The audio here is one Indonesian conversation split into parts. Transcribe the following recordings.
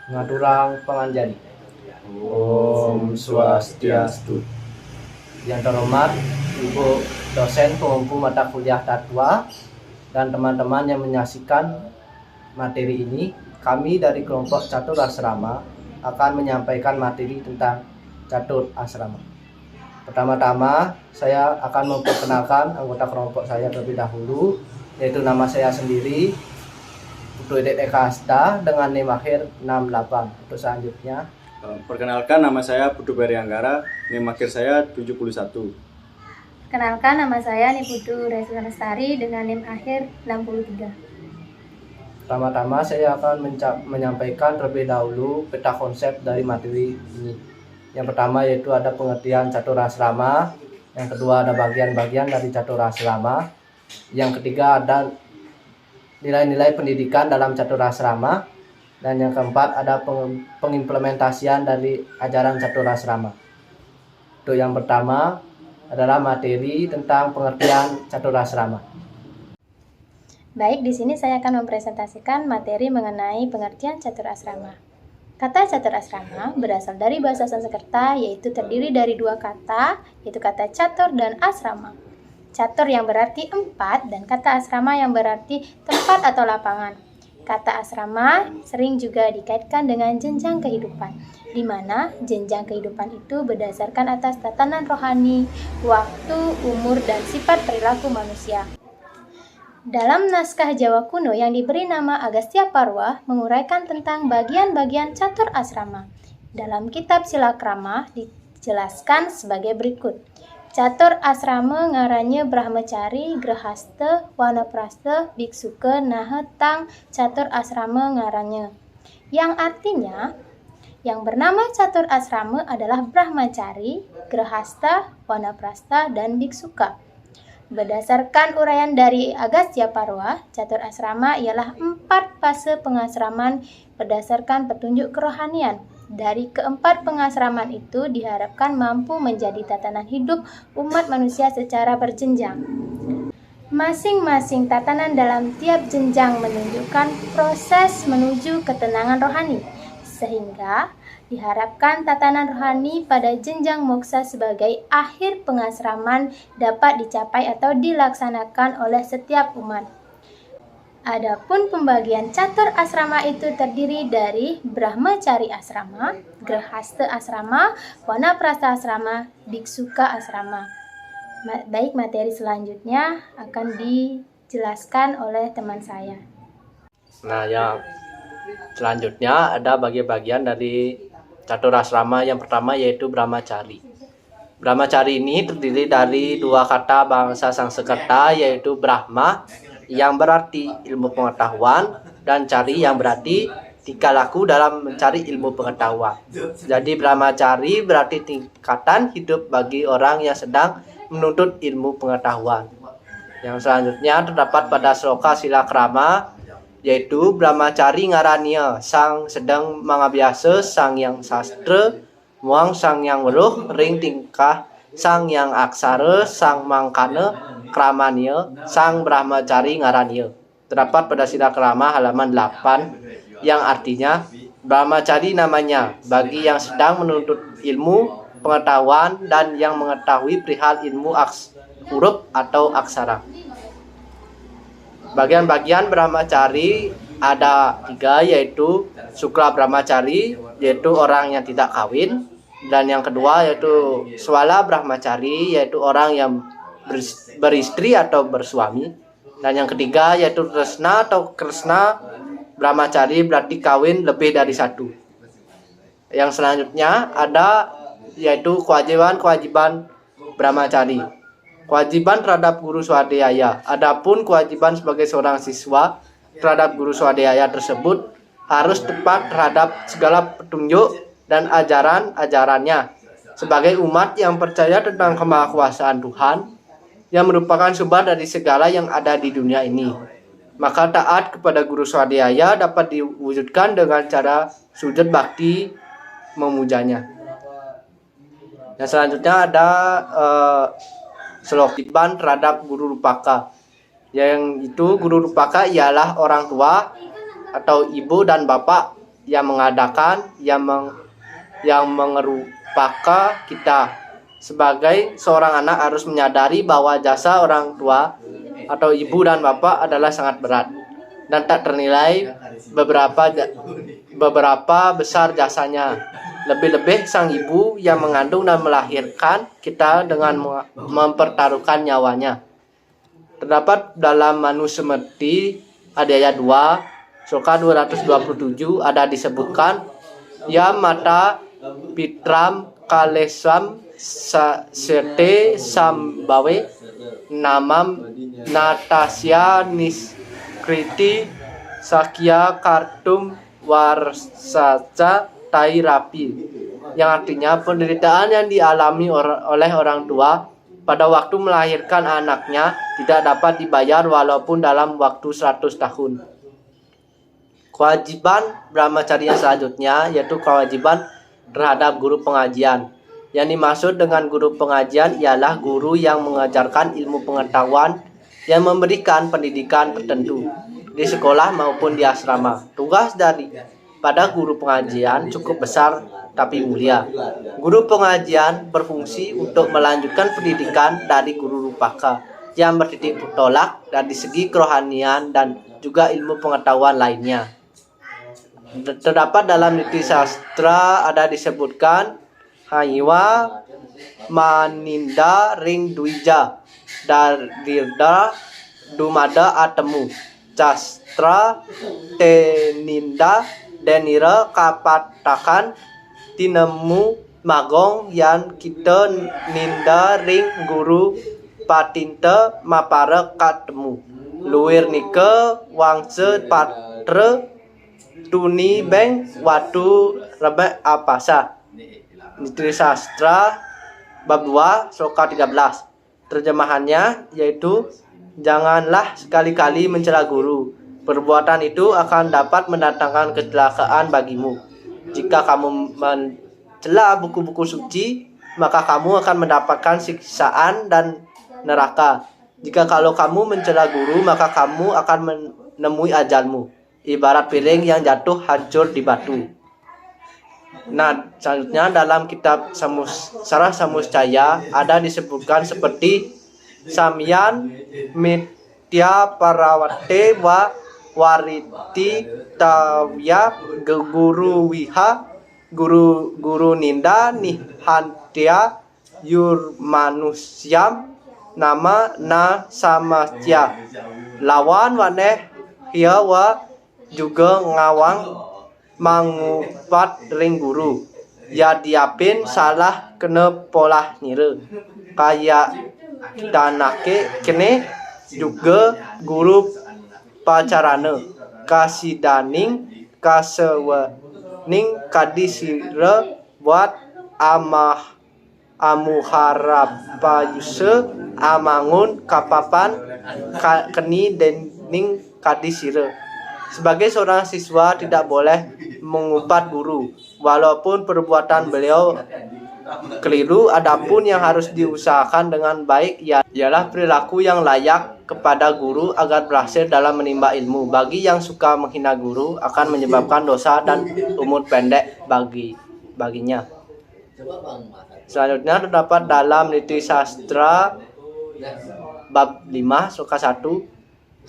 Ngaturang penganjani. Om Swastiastu. Yang terhormat Ibu dosen pengumpu mata kuliah Tatwa dan teman-teman yang menyaksikan materi ini, kami dari kelompok Catur Asrama akan menyampaikan materi tentang Catur Asrama. Pertama-tama, saya akan memperkenalkan anggota kelompok saya terlebih dahulu, yaitu nama saya sendiri, Putu Eka Asta dengan NIM akhir 68. Untuk selanjutnya, Perkenalkan, nama saya Putu Berianggara, NIM akhir saya 71. Kenalkan, nama saya Niputu Reza Lestari dengan NIM akhir 63. pertama-tama saya akan menyampaikan terlebih dahulu peta konsep dari materi ini. Yang pertama yaitu ada pengertian Catur Asrama, yang kedua ada bagian-bagian dari Catur Asrama, yang ketiga ada nilai-nilai pendidikan dalam Catur Asrama, dan yang keempat ada pengimplementasian dari ajaran Catur Asrama. Untuk yang pertama adalah materi tentang pengertian Catur Asrama. Baik, di sini saya akan mempresentasikan materi mengenai pengertian Catur Asrama. Kata Catur Asrama berasal dari bahasa Sanskerta, yaitu terdiri dari dua kata, yaitu kata catur dan asrama. Catur yang berarti 4 dan kata asrama yang berarti tempat atau lapangan. Kata asrama sering juga dikaitkan dengan jenjang kehidupan, di mana jenjang kehidupan itu berdasarkan atas tatanan rohani, waktu, umur, dan sifat perilaku manusia. Dalam naskah Jawa kuno yang diberi nama Agastya Parwa menguraikan tentang bagian-bagian catur asrama. Dalam kitab Silakrama dijelaskan sebagai berikut. Catur asrama ngarannya Brahmacari, Grahasta, Wanaprastha, Biksuka, Nahetang, catur asrama ngarannya. Yang artinya, yang bernama catur asrama adalah Brahmacari, Grahasta, Wanaprastha, dan Biksuka. Berdasarkan uraian dari Agastya Parwa, catur asrama ialah 4 fase pengasraman berdasarkan petunjuk kerohanian. Dari keempat pengasraman itu diharapkan mampu menjadi tatanan hidup umat manusia secara berjenjang. Masing-masing tatanan dalam tiap jenjang menunjukkan proses menuju ketenangan rohani, sehingga diharapkan tatanan rohani pada jenjang moksa sebagai akhir pengasraman dapat dicapai atau dilaksanakan oleh setiap umat. Adapun pembagian catur asrama itu terdiri dari Brahmacari asrama, Grahasta asrama, Wanaprastha asrama, Biksuka asrama. Baik, materi selanjutnya akan dijelaskan oleh teman saya. Nah, yang selanjutnya ada bagian-bagian dari Catur Asrama. Yang pertama yaitu Brahmacari. Brahmacari ini terdiri dari dua kata bahasa Sanskerta, yaitu Brahma yang berarti ilmu pengetahuan dan cari yang berarti tingkah laku dalam mencari ilmu pengetahuan. Jadi Brahmacari berarti tingkatan hidup bagi orang yang sedang menuntut ilmu pengetahuan. Yang selanjutnya terdapat pada sloka Silakrama, yaitu Brahmacari ngarannya sang sedang mangabiasa sang yang sastra, muang sang yang weruh, ring tingkah sang yang aksara, sang mangkana kramanya, sang Brahmacari ngarannya. Terdapat pada Silakrama halaman 8, yang artinya Brahmacari namanya bagi yang sedang menuntut ilmu pengetahuan dan yang mengetahui perihal ilmu huruf atau aksara. Bagian-bagian Brahmacari ada 3, yaitu Sukla Brahmacari, yaitu orang yang tidak kawin, dan yang kedua yaitu Swala Brahmacari, yaitu orang yang beristri atau bersuami, dan yang ketiga yaitu Tresna atau Kresna Brahmacari, berarti kawin lebih dari 1. Yang selanjutnya ada yaitu kewajiban Brahmacari. Kewajiban terhadap guru swadhyaya. Adapun kewajiban sebagai seorang siswa terhadap guru swadhyaya tersebut harus tepat terhadap segala petunjuk dan ajaran-ajarannya sebagai umat yang percaya tentang kemahakuasaan Tuhan yang merupakan sumber dari segala yang ada di dunia ini. Maka taat kepada guru swadhyaya dapat diwujudkan dengan cara sujud bakti memujanya. Yang selanjutnya ada selokiban terhadap guru rupaka. Yang itu guru rupaka ialah orang tua atau ibu dan bapak yang mengadakan, yang mengerupakan kita. Sebagai seorang anak harus menyadari bahwa jasa orang tua atau ibu dan bapak adalah sangat berat dan tak ternilai beberapa besar jasanya. Lebih-lebih sang ibu yang mengandung dan melahirkan kita dengan mempertaruhkan nyawanya. Terdapat dalam Manu Smriti Adhyaya 2 Sloka 227 ada disebutkan, ya mata pitram kalesam sete sambawe namam natasya niskriti sakya kartum warsaca tairapi, yang artinya penderitaan yang dialami oleh orang tua pada waktu melahirkan anaknya tidak dapat dibayar walaupun dalam waktu 100 tahun. Kewajiban brahmacharya selanjutnya yaitu kewajiban terhadap guru pengajian. Yang dimaksud dengan guru pengajian ialah guru yang mengajarkan ilmu pengetahuan yang memberikan pendidikan tertentu di sekolah maupun di asrama. Tugas pada guru pengajian cukup besar tapi mulia. Guru pengajian berfungsi untuk melanjutkan pendidikan dari guru rupaka yang bertitik tolak dari segi kerohanian dan juga ilmu pengetahuan lainnya. Terdapat dalam niti sastra ada disebutkan, Haiwa maninda ring duija dirda dumada atemu castra teninda denira kapatakan tinemu magong yan kita ninda ring guru patinta mapara katemu luir nika wangse patre tuni beng watu rebek apasa. Niti sastra bab 2 sloka 13. Terjemahannya yaitu, janganlah sekali-kali mencela guru. Perbuatan itu akan dapat mendatangkan kecelakaan bagimu. Jika kamu mencela buku-buku suci, maka kamu akan mendapatkan siksaan dan neraka. Jika kalau kamu mencela guru, maka kamu akan menemui ajalmu. Ibarat piring yang jatuh hancur di batu. Nah, selanjutnya dalam kitab Sarah Samuscaya ada disebutkan seperti Samyan Mitya Parawate wa Wariti Tawya Guru Wiha Guru Ninda Nihantya Yurmanusyam Nama Na Samasya lawan waneh hiya wa juga ngawang mangupat ring guru ya diapin salah kena polah nire kaya danake kene juga guru pacarane kasidaning kasewening kadisira buat amuharapayuse amangun kapapan keni dening kadisira. Sebagai seorang siswa tidak boleh mengupat guru walaupun perbuatan beliau keliru. Adapun yang harus diusahakan dengan baik ialah perilaku yang layak kepada guru agar berhasil dalam menimba ilmu. Bagi yang suka menghina guru akan menyebabkan dosa dan umur pendek baginya. Selanjutnya terdapat dalam niti sastra bab 5 sloka 1,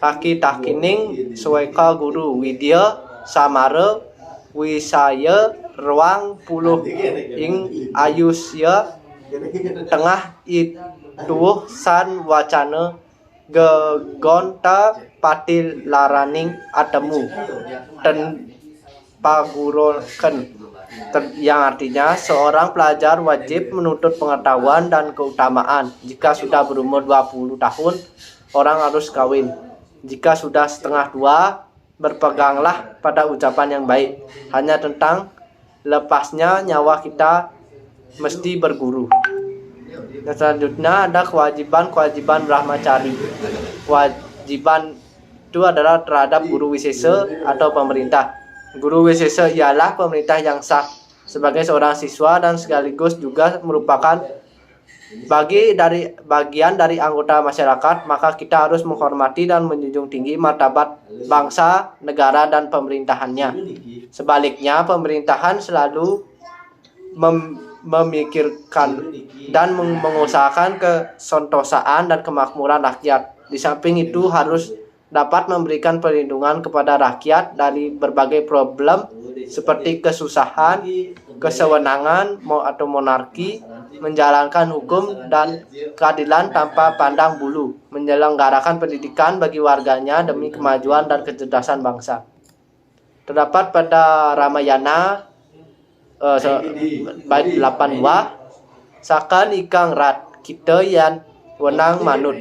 Taki takining suweka guru widya samara wisaya ruang puluh ing ayusya tengah ituh san wacana gegonta patil laraning atemu ten paguroken, yang artinya seorang pelajar wajib menuntut pengetahuan dan keutamaan. Jika sudah berumur 20 tahun orang harus kawin. Jika sudah setengah 2, berpeganglah pada ucapan yang baik. Hanya tentang lepasnya nyawa kita mesti berguru. Dan selanjutnya ada kewajiban brahmacari. Kewajiban itu adalah terhadap guru wisesa atau pemerintah. Guru wisesa ialah pemerintah yang sah sebagai seorang siswa dan sekaligus juga merupakan bagian dari anggota masyarakat, maka kita harus menghormati dan menjunjung tinggi martabat bangsa, negara, dan pemerintahannya. Sebaliknya, pemerintahan selalu memikirkan dan mengusahakan kesentosaan dan kemakmuran rakyat. Di samping itu harus dapat memberikan perlindungan kepada rakyat dari berbagai problem seperti kesusahan, kesewenangan atau monarki, menjalankan hukum dan keadilan tanpa pandang bulu, menyelenggarakan pendidikan bagi warganya demi kemajuan dan kecerdasan bangsa. Terdapat pada Ramayana bait 8 sakan ikang rat kita yan wenang manut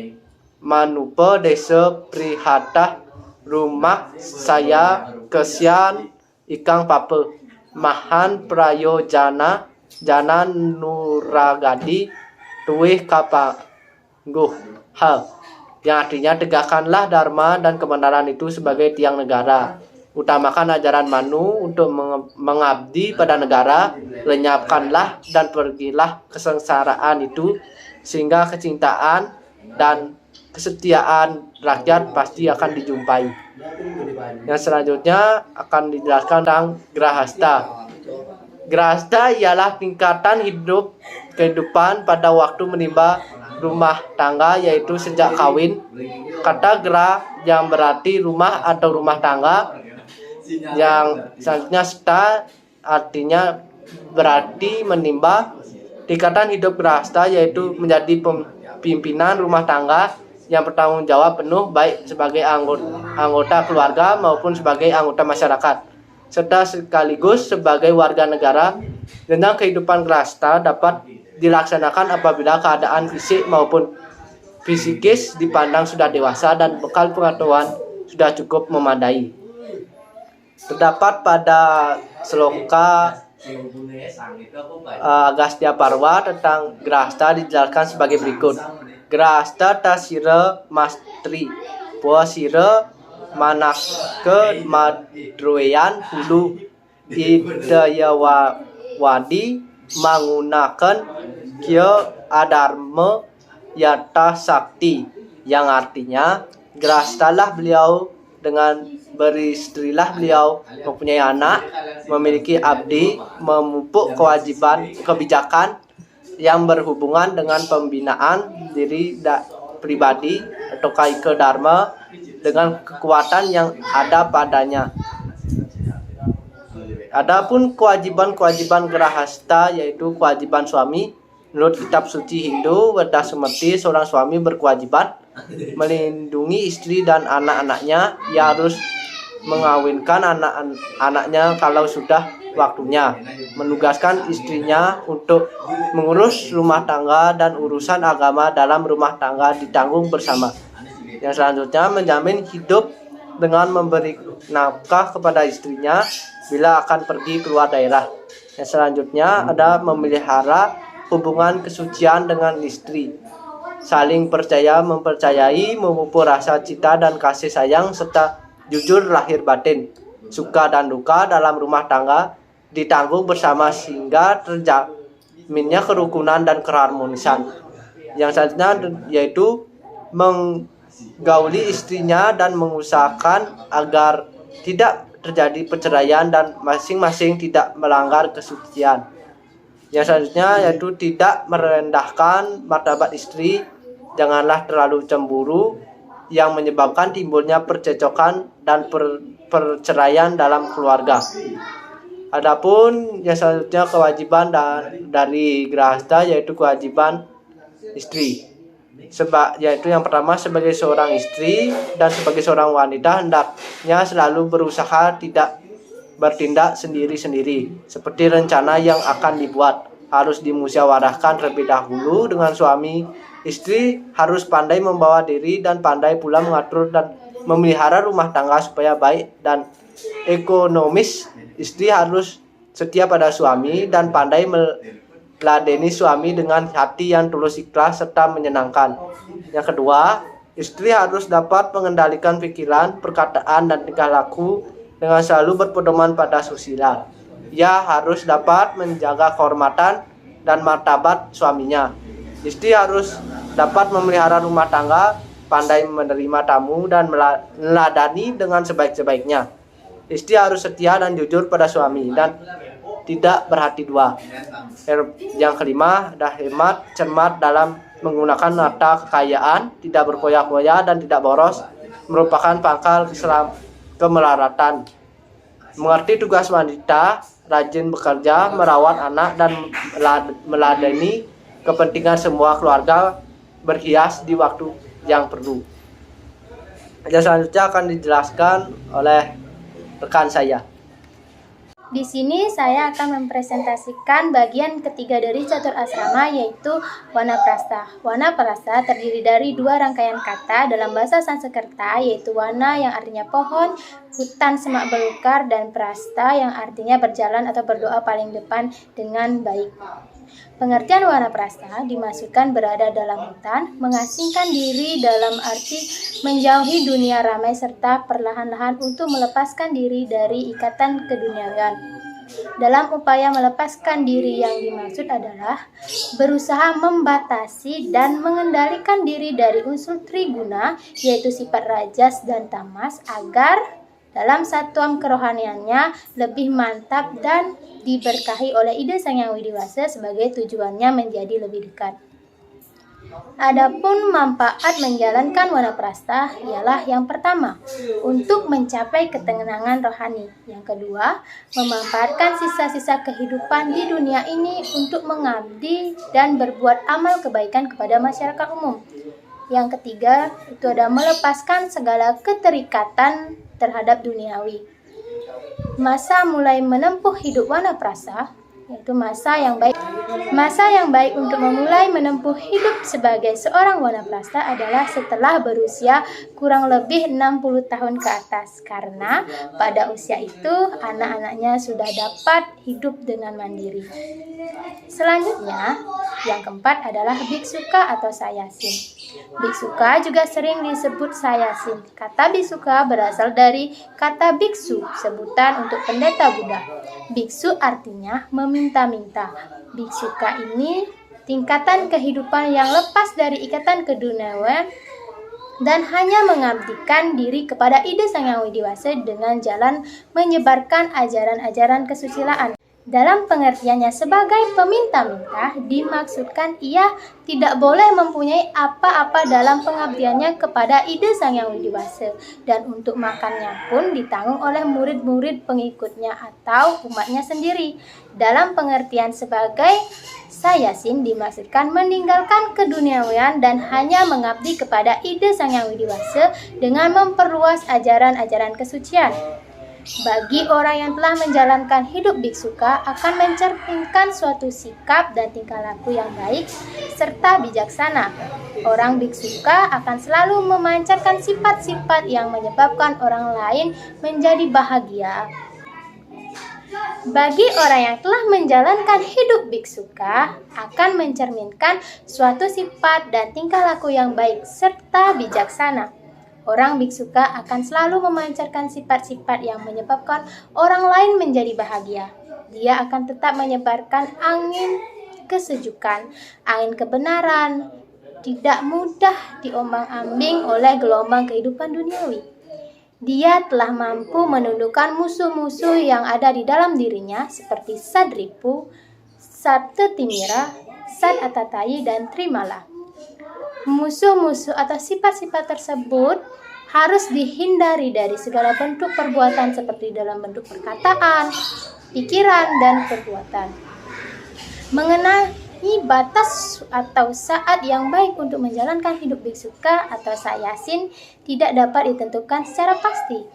manupa desa prihatah rumah saya kesian ikang papa mahan prayojana jana nuragadi tuih kapangguh hal, yang artinya tegakkanlah dharma dan kebenaran itu sebagai tiang negara. Utamakan ajaran Manu untuk mengabdi pada negara, lenyapkanlah dan pergilah kesengsaraan itu, sehingga kecintaan dan kesetiaan rakyat pasti akan dijumpai. Yang selanjutnya akan dijelaskan tentang Grahasta. Grahasta ialah tingkatan kehidupan pada waktu menimba rumah tangga, yaitu sejak kawin. Kata gra yang berarti rumah atau rumah tangga, yang selanjutnya sta artinya berarti menimba. Tingkatan hidup grahasta yaitu menjadi pimpinan rumah tangga yang bertanggung jawab penuh baik sebagai anggota keluarga maupun sebagai anggota masyarakat, serta sekaligus sebagai warga negara. Tentang kehidupan grahasta dapat dilaksanakan apabila keadaan fisik maupun psikis dipandang sudah dewasa dan bekal pengetahuan sudah cukup memadai. Terdapat pada Sloka Agastya Parwa tentang Grahasta dijelaskan sebagai berikut. Grahasta tasira mastri puasira manake madroyan hulu idayawadi menggunakan kya adarma yata sakti, yang artinya Grahasta beliau dengan beristrilah beliau, mempunyai anak, memiliki abdi, memupuk kewajiban kebijakan yang berhubungan dengan pembinaan diri pribadi atau kaika dharma dengan kekuatan yang ada padanya. Adapun kewajiban-kewajiban Grahasta yaitu kewajiban suami. Menurut kitab suci Hindu, Veda Sumati, seorang suami berkewajiban melindungi istri dan anak-anaknya. Ia harus mengawinkan anak-anaknya kalau sudah waktunya, menugaskan istrinya untuk mengurus rumah tangga dan urusan agama dalam rumah tangga ditanggung bersama. Yang selanjutnya menjamin hidup dengan memberi nafkah kepada istrinya bila akan pergi keluar daerah. Yang selanjutnya ada memelihara hubungan kesucian dengan istri, saling percaya mempercayai, memupuk rasa cinta dan kasih sayang, serta jujur lahir batin. Suka dan duka dalam rumah tangga ditanggung bersama sehingga terjaminnya kerukunan dan keharmonisan. Yang selanjutnya yaitu menggauli istrinya dan mengusahakan agar tidak terjadi perceraian dan masing-masing tidak melanggar kesucian. Yang selanjutnya yaitu tidak merendahkan martabat istri, janganlah terlalu cemburu yang menyebabkan timbulnya percecokan dan perceraian dalam keluarga. Adapun yang selanjutnya kewajiban dari Grahasta yaitu kewajiban istri. Yaitu yang pertama, sebagai seorang istri dan sebagai seorang wanita hendaknya selalu berusaha tidak bertindak sendiri-sendiri. Seperti rencana yang akan dibuat harus dimusyawarahkan terlebih dahulu dengan suami. Istri harus pandai membawa diri dan pandai pula mengatur dan memelihara rumah tangga supaya baik dan ekonomis. Istri harus setia pada suami dan pandai meladeni suami dengan hati yang tulus, ikhlas, serta menyenangkan. Yang kedua, istri harus dapat mengendalikan pikiran, perkataan, dan tingkah laku dengan selalu berpedoman pada susila. Ia harus dapat menjaga kehormatan dan martabat suaminya. Istri harus dapat memelihara rumah tangga, pandai menerima tamu, dan meladani dengan sebaik-sebaiknya. Istri harus setia dan jujur pada suami dan tidak berhati dua. Yang kelima, ada hemat, cermat dalam menggunakan harta kekayaan, tidak berfoya-foya dan tidak boros, merupakan pangkal kemelaratan. Mengerti tugas wanita, rajin bekerja, merawat anak, dan meladeni kepentingan semua keluarga, berhias di waktu yang perlu. Yang selanjutnya akan dijelaskan oleh rekan saya. Di sini saya akan mempresentasikan bagian ketiga dari catur asrama, yaitu Wanaprastha. Wanaprastha terdiri dari dua rangkaian kata dalam bahasa Sanskerta, yaitu wana yang artinya pohon, hutan semak belukar, dan prastha yang artinya berjalan atau berdoa paling depan dengan baik. Pengertian Wanaprastha dimaksudkan berada dalam hutan, mengasingkan diri dalam arti menjauhi dunia ramai serta perlahan-lahan untuk melepaskan diri dari ikatan keduniawian. Dalam upaya melepaskan diri yang dimaksud adalah berusaha membatasi dan mengendalikan diri dari unsur triguna, yaitu sifat rajas dan tamas, agar dalam satuan kerohaniannya lebih mantap dan diberkahi oleh ide Sang Yang Widiwasa sebagai tujuannya menjadi lebih dekat. Adapun manfaat menjalankan Wanaprastha ialah yang pertama, untuk mencapai ketenangan rohani. Yang kedua, memanfaatkan sisa-sisa kehidupan di dunia ini untuk mengabdi dan berbuat amal kebaikan kepada masyarakat umum. Yang ketiga, itu adalah melepaskan segala keterikatan terhadap duniawi. Masa mulai menempuh hidup Wanaprastha, yaitu masa yang baik. Masa yang baik untuk memulai menempuh hidup sebagai seorang Wanaprastha adalah setelah berusia kurang lebih 60 tahun ke atas, karena pada usia itu anak-anaknya sudah dapat hidup dengan mandiri. Selanjutnya, yang keempat adalah biksuka atau sayasin. Biksuka juga sering disebut sayasin. Kata biksuka berasal dari kata biksu, sebutan untuk pendeta Buddha. Biksu artinya meminta-minta. Biksuka ini tingkatan kehidupan yang lepas dari ikatan keduniawian dan hanya mengabdikan diri kepada ide Sang Yang Widiwasa dengan jalan menyebarkan ajaran-ajaran kesusilaan. Dalam pengertiannya sebagai peminta-minta, dimaksudkan ia tidak boleh mempunyai apa-apa dalam pengabdiannya kepada ide Sang Yang Widiwasa, dan untuk makannya pun ditanggung oleh murid-murid pengikutnya atau umatnya sendiri. Dalam pengertian sebagai sayasin dimaksudkan meninggalkan keduniawian dan hanya mengabdi kepada ide Sang Yang Widiwasa dengan memperluas ajaran-ajaran kesucian. Bagi orang yang telah menjalankan hidup biksuka akan mencerminkan suatu sikap dan tingkah laku yang baik serta bijaksana. Orang biksuka akan selalu memancarkan sifat-sifat yang menyebabkan orang lain menjadi bahagia. Bagi orang yang telah menjalankan hidup biksuka akan mencerminkan suatu sifat dan tingkah laku yang baik serta bijaksana. Orang biksuka akan selalu memancarkan sifat-sifat yang menyebabkan orang lain menjadi bahagia. Dia akan tetap menyebarkan angin kesejukan, angin kebenaran, tidak mudah diombang-ambing oleh gelombang kehidupan duniawi. Dia telah mampu menundukkan musuh-musuh yang ada di dalam dirinya seperti Sadripu, Satetimira, Sad Atatayi, dan Trimala. Musuh-musuh atau sifat-sifat tersebut harus dihindari dari segala bentuk perbuatan seperti dalam bentuk perkataan, pikiran, dan perbuatan. Mengenai batas atau saat yang baik untuk menjalankan hidup biksuka atau sayasin tidak dapat ditentukan secara pasti.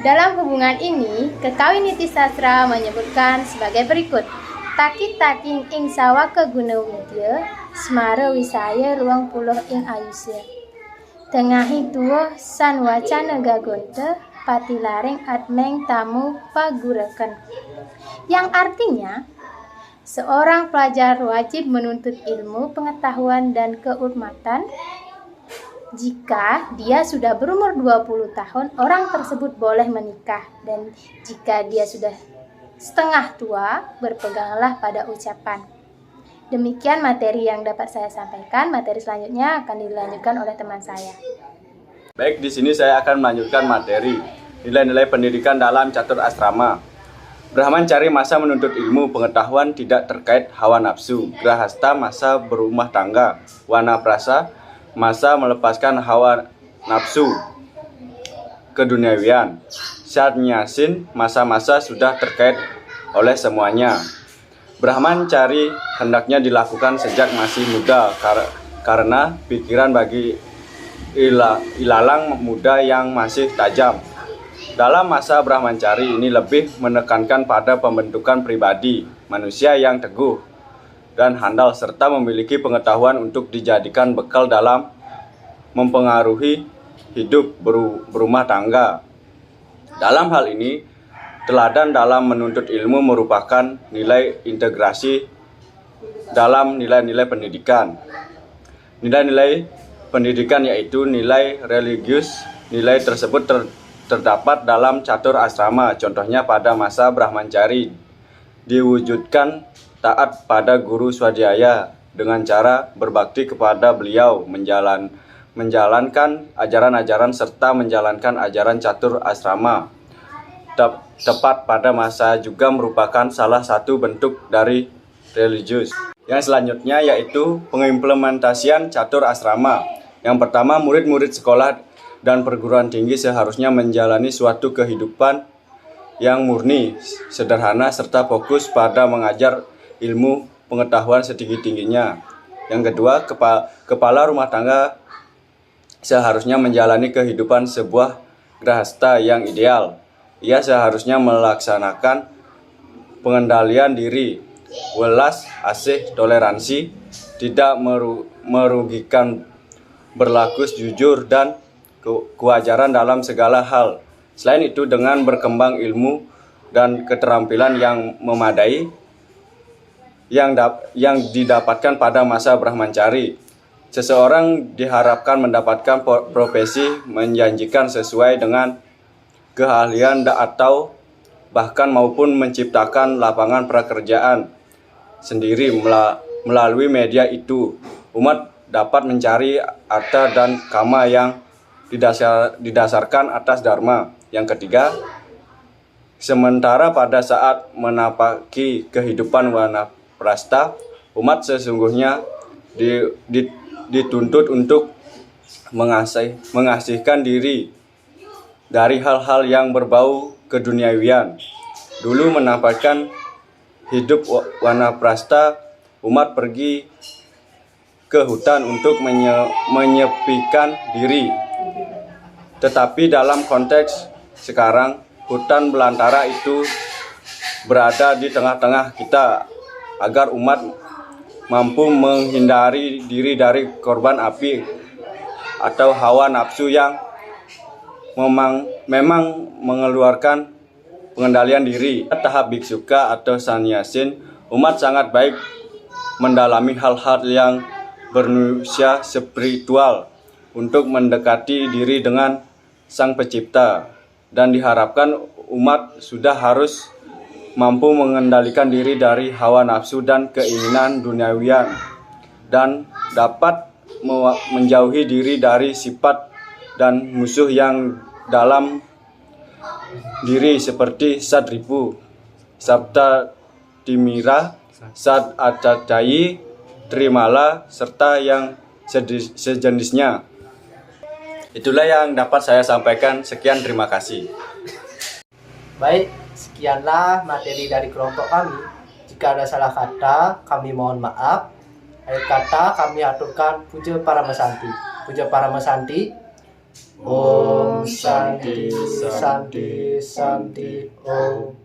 Dalam hubungan ini, Kekawin Niti Sastra menyebutkan sebagai berikut. Taki-taking ing sawaka guna widya, semara wisaya ruang puluh ing ayusya. Tengahi tuwa san wacana gagonte, patilaring atmeng tamu paguraken. Yang artinya, seorang pelajar wajib menuntut ilmu, pengetahuan, dan keurmatan. Jika dia sudah berumur 20 tahun, orang tersebut boleh menikah. Dan jika dia sudah setengah tua, berpeganglah pada ucapan. Demikian materi yang dapat saya sampaikan. Materi selanjutnya akan dilanjutkan oleh teman saya. Baik, di sini saya akan melanjutkan materi nilai-nilai pendidikan dalam catur asrama. Brahmacari masa menuntut ilmu pengetahuan tidak terkait hawa nafsu. Grahasta masa berumah tangga. Wanaprasa masa melepaskan hawa nafsu keduniawian. Sannyasin masa-masa sudah terkait oleh semuanya. Brahmacari hendaknya dilakukan sejak masih muda karena pikiran bagi ilalang muda yang masih tajam. Dalam masa Brahmacari ini lebih menekankan pada pembentukan pribadi manusia yang teguh dan handal serta memiliki pengetahuan untuk dijadikan bekal dalam mempengaruhi hidup berumah tangga. Dalam hal ini, teladan dalam menuntut ilmu merupakan nilai integrasi dalam nilai-nilai pendidikan. Nilai-nilai pendidikan yaitu nilai religius. Nilai tersebut terdapat dalam catur asrama. Contohnya pada masa Brahmacari diwujudkan taat pada guru swadhyaya dengan cara berbakti kepada beliau, menjalankan ajaran-ajaran serta menjalankan ajaran catur asrama. Tepat pada masa juga merupakan salah satu bentuk dari religius. Yang selanjutnya yaitu pengimplementasian catur asrama. Yang pertama, murid-murid sekolah dan perguruan tinggi seharusnya menjalani suatu kehidupan yang murni, sederhana, serta fokus pada mengajar ilmu pengetahuan setinggi-tingginya. Yang kedua, kepala rumah tangga seharusnya menjalani kehidupan sebuah grahasta yang ideal. Ia seharusnya melaksanakan pengendalian diri, welas, asih, toleransi, tidak merugikan, berlaku jujur, dan kewajaran dalam segala hal. Selain itu, dengan berkembang ilmu dan keterampilan yang memadai yang didapatkan pada masa Brahmacari, seseorang diharapkan mendapatkan profesi menjanjikan sesuai dengan keahlian atau bahkan maupun menciptakan lapangan pekerjaan sendiri melalui media itu. Umat dapat mencari arta dan kama yang didasarkan atas dharma. Yang ketiga, sementara pada saat menapaki kehidupan wanaprastha, umat sesungguhnya dituntut untuk mengasihkan diri dari hal-hal yang berbau keduniawian. Dulu menampakkan hidup wanaprastha, umat pergi ke hutan untuk menyepikan diri. Tetapi dalam konteks sekarang, hutan belantara itu berada di tengah-tengah kita agar umat mampu menghindari diri dari korban api atau hawa nafsu yang memang mengeluarkan pengendalian diri. Tahap biksuka atau sannyasin, umat sangat baik mendalami hal-hal yang berusia spiritual untuk mendekati diri dengan Sang Pencipta, dan diharapkan umat sudah harus mampu mengendalikan diri dari hawa nafsu dan keinginan duniawian, dan dapat menjauhi diri dari sifat dan musuh yang dalam diri seperti Sadripu, Sabta Timira, Sad Acadayi, Trimala, serta yang sejenisnya. Itulah yang dapat saya sampaikan. Sekian, terima kasih. Baik, sekianlah materi dari kelompok kami. Jika ada salah kata, kami mohon maaf. Akhir kata kami aturkan puja Paramasanti. Puja Paramasanti. Om Santi Santi Santi Om.